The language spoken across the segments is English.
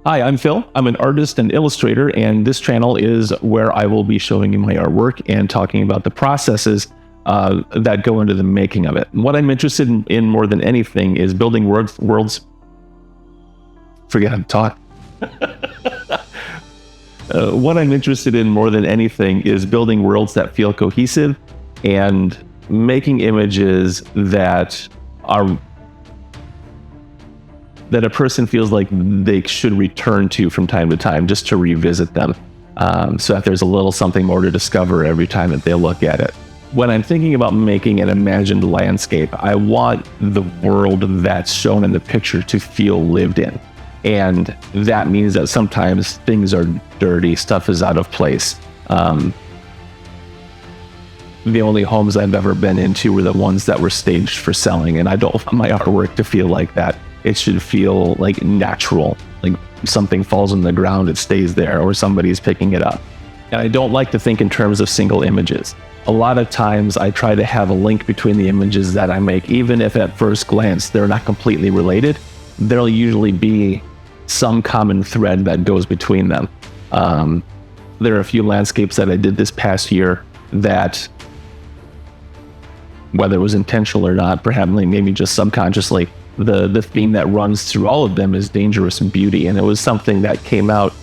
Hi, I'm Phil. I'm an artist and illustrator, and this channel is where I will be showing you my artwork and talking about the processes that go into the making of it. And what I'm interested in more than anything is building worlds. Forget how to talk. What I'm interested in more than anything is building worlds that feel cohesive and making images that a person feels like they should return to from time to time, just to revisit them, so that there's a little something more to discover every time that they look at it. When I'm thinking about making an imagined landscape, I want the world that's shown in the picture to feel lived in. And that means that sometimes things are dirty, stuff is out of place. The only homes I've ever been into were the ones that were staged for selling, and I don't want my artwork to feel like that. It should feel like natural, like something falls on the ground, it stays there, or somebody's picking it up. And I don't like to think in terms of single images. A lot of times I try to have a link between the images that I make, even if at first glance they're not completely related. There'll usually be some common thread that goes between them. There are a few landscapes that I did this past year that, whether it was intentional or not, perhaps maybe just subconsciously, the theme that runs through all of them is dangerous beauty. And it was something that came out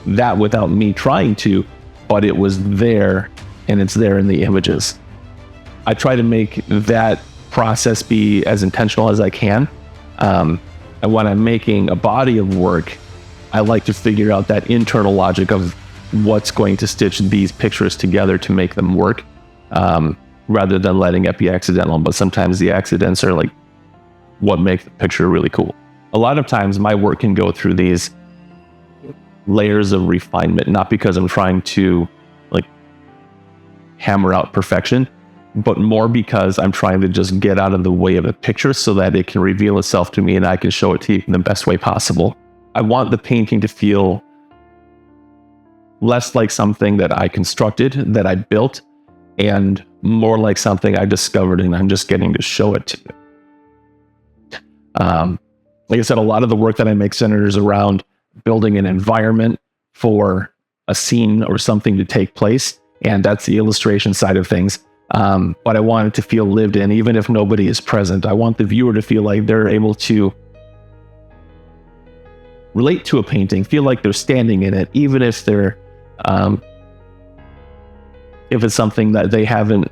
that without me trying to, but it was there, and it's there in the images. I try to make that process be as intentional as I can. And when I'm making a body of work, I like to figure out that internal logic of what's going to stitch these pictures together to make them work, rather than letting it be accidental. But sometimes the accidents are like what make the picture really cool. A lot of times my work can go through these layers of refinement, not because I'm trying to like hammer out perfection, but more because I'm trying to just get out of the way of a picture so that it can reveal itself to me and I can show it to you in the best way possible. I want the painting to feel less like something that I constructed, that I built, and more like something I discovered and I'm just getting to show it to you. Like I said, a lot of the work that I make centers around building an environment for a scene or something to take place, and that's the illustration side of things. But I want it to feel lived in, even if nobody is present. I want the viewer to feel like they're able to relate to a painting, feel like they're standing in it, even if they're if it's something that they haven't,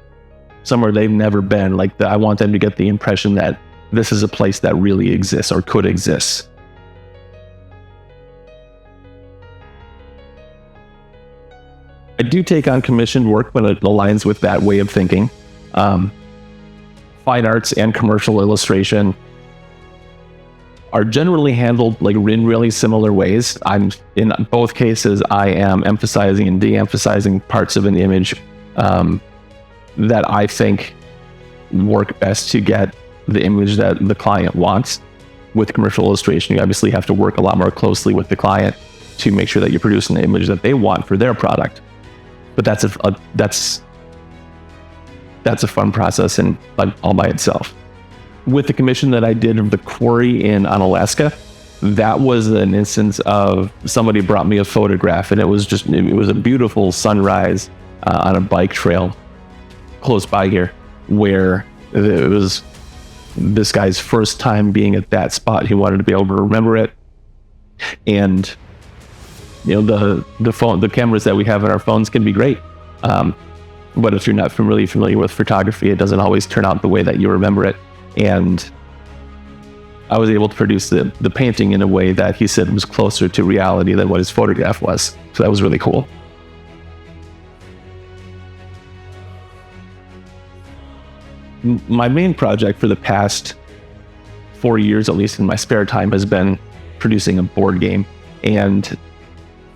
somewhere they've never been. Like I want them to get the impression that this is a place that really exists or could exist. I do take on commissioned work when it aligns with that way of thinking. Fine arts and commercial illustration are generally handled like in really similar ways. In both cases, I am emphasizing and de-emphasizing parts of an image that I think work best to get the image that the client wants. With commercial illustration, you obviously have to work a lot more closely with the client to make sure that you're producing the image that they want for their product. But that's a fun process and all by itself. With the commission that I did of the quarry on Alaska, that was an instance of somebody brought me a photograph, and it was a beautiful sunrise on a bike trail close by here, where it was this guy's first time being at that spot. He wanted to be able to remember it. And you know, the cameras that we have in our phones can be great, but if you're not really familiar with photography, it doesn't always turn out the way that you remember it. And I was able to produce the painting in a way that he said was closer to reality than what his photograph was. So that was really cool. My main project for the past 4 years, at least in my spare time, has been producing a board game. And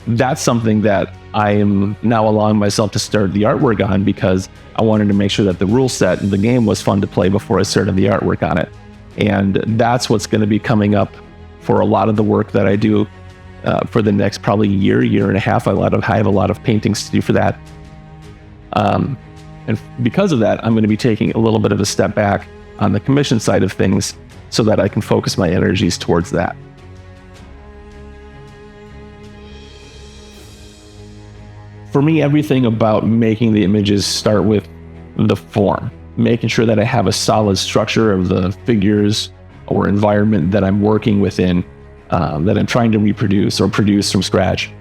that's something that I am now allowing myself to start the artwork on, because I wanted to make sure that the rule set in the game was fun to play before I started the artwork on it. And that's what's going to be coming up for a lot of the work that I do for the next probably year and a half. I have a lot of paintings to do for that. And because of that, I'm going to be taking a little bit of a step back on the commission side of things so that I can focus my energies towards that. For me, everything about making the images start with the form, making sure that I have a solid structure of the figures or environment that I'm working within, that I'm trying to reproduce or produce from scratch,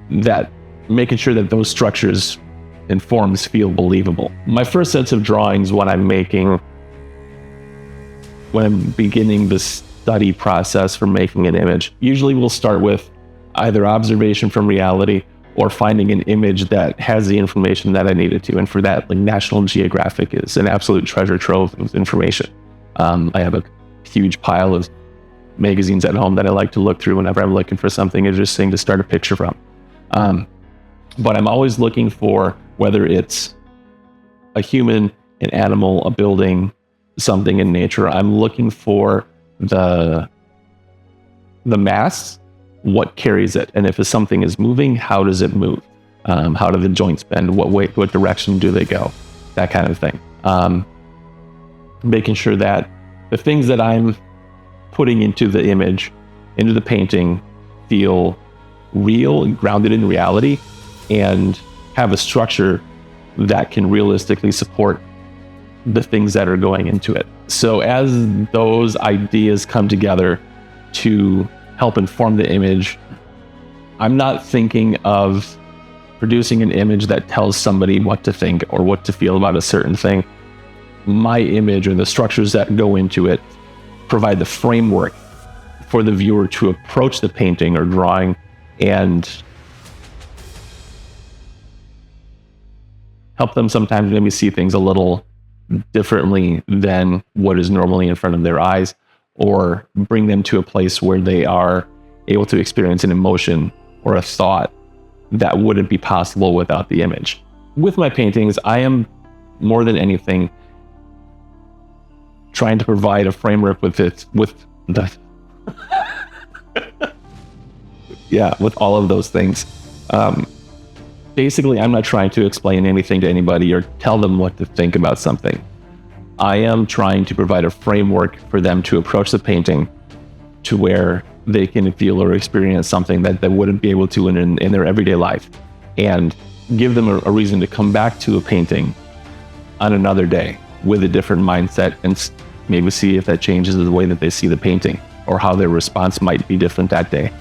that making sure that those structures and forms feel believable. My first sets of drawings when I'm beginning the study process for making an image, usually we'll start with either observation from reality or finding an image that has the information that I needed to. And for that, like, National Geographic is an absolute treasure trove of information. I have a huge pile of magazines at home that I like to look through whenever I'm looking for something interesting to start a picture from. But I'm always looking for, whether it's a human, an animal, a building, something in nature, I'm looking for the mass, what carries it, and if something is moving, how does it move? How do the joints bend? What direction do they go? That kind of thing. Making sure that the things that I'm putting into the image, into the painting, feel real and grounded in reality, and have a structure that can realistically support the things that are going into it. So as those ideas come together to help inform the image, I'm not thinking of producing an image that tells somebody what to think or what to feel about a certain thing. My image, or the structures that go into it, provide the framework for the viewer to approach the painting or drawing and help them sometimes maybe see things a little differently than what is normally in front of their eyes, or bring them to a place where they are able to experience an emotion or a thought that wouldn't be possible without the image. With my paintings, I am, more than anything, trying to provide a framework with all of those things. Basically, I'm not trying to explain anything to anybody or tell them what to think about something. I am trying to provide a framework for them to approach the painting to where they can feel or experience something that they wouldn't be able to in their everyday life, and give them a reason to come back to a painting on another day with a different mindset, and maybe see if that changes the way that they see the painting or how their response might be different that day.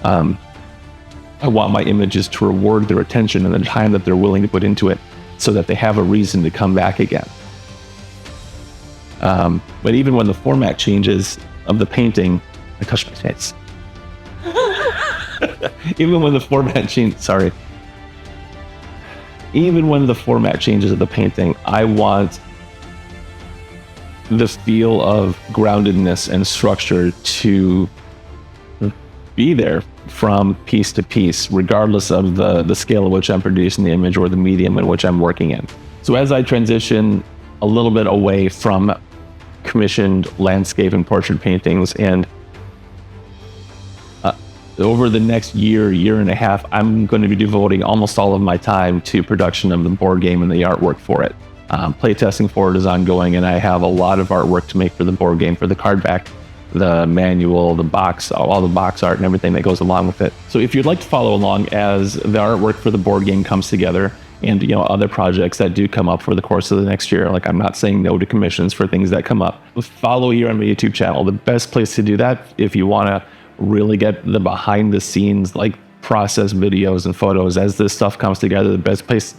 I want my images to reward their attention and the time that they're willing to put into it, so that they have a reason to come back again. But even when the format changes of the painting, I touched my face. Even when the format changes of the painting, I want the feel of groundedness and structure to be there from piece to piece, regardless of the scale at which I'm producing the image or the medium in which I'm working in. So as I transition a little bit away from commissioned landscape and portrait paintings, and over the next year and a half, I'm going to be devoting almost all of my time to production of the board game and the artwork for it. Playtesting for it is ongoing, and I have a lot of artwork to make for the board game, for the card back, the manual, the box, all the box art and everything that goes along with it. So if you'd like to follow along as the artwork for the board game comes together, and other projects that do come up for the course of the next year, like, I'm not saying no to commissions for things that come up, follow here on my YouTube channel. The best place to do that, if you want to really get the behind the scenes, like, process videos and photos as this stuff comes together, the best place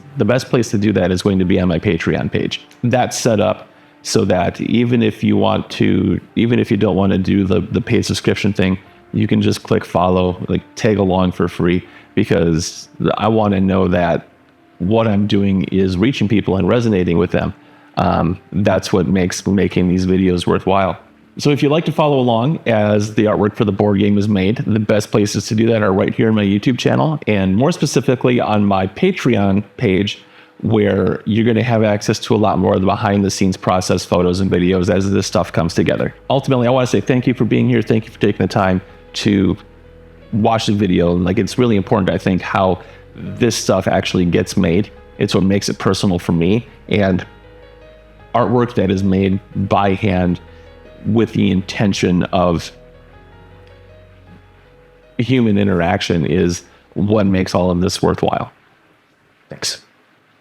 to do that is going to be on my Patreon page. That's set up so that even if you don't want to do the paid subscription thing, you can just click follow, like, tag along for free, because I want to know that what I'm doing is reaching people and resonating with them. That's what makes making these videos worthwhile. So if you'd like to follow along as the artwork for the board game is made, the best places to do that are right here on my YouTube channel, and more specifically on my Patreon page, where you're going to have access to a lot more of the behind the scenes process photos and videos as this stuff comes together. Ultimately, I want to say thank you for being here. Thank you for taking the time to watch the video. Like, it's really important, I think, how this stuff actually gets made. It's what makes it personal for me, and artwork that is made by hand with the intention of human interaction is what makes all of this worthwhile. Thanks.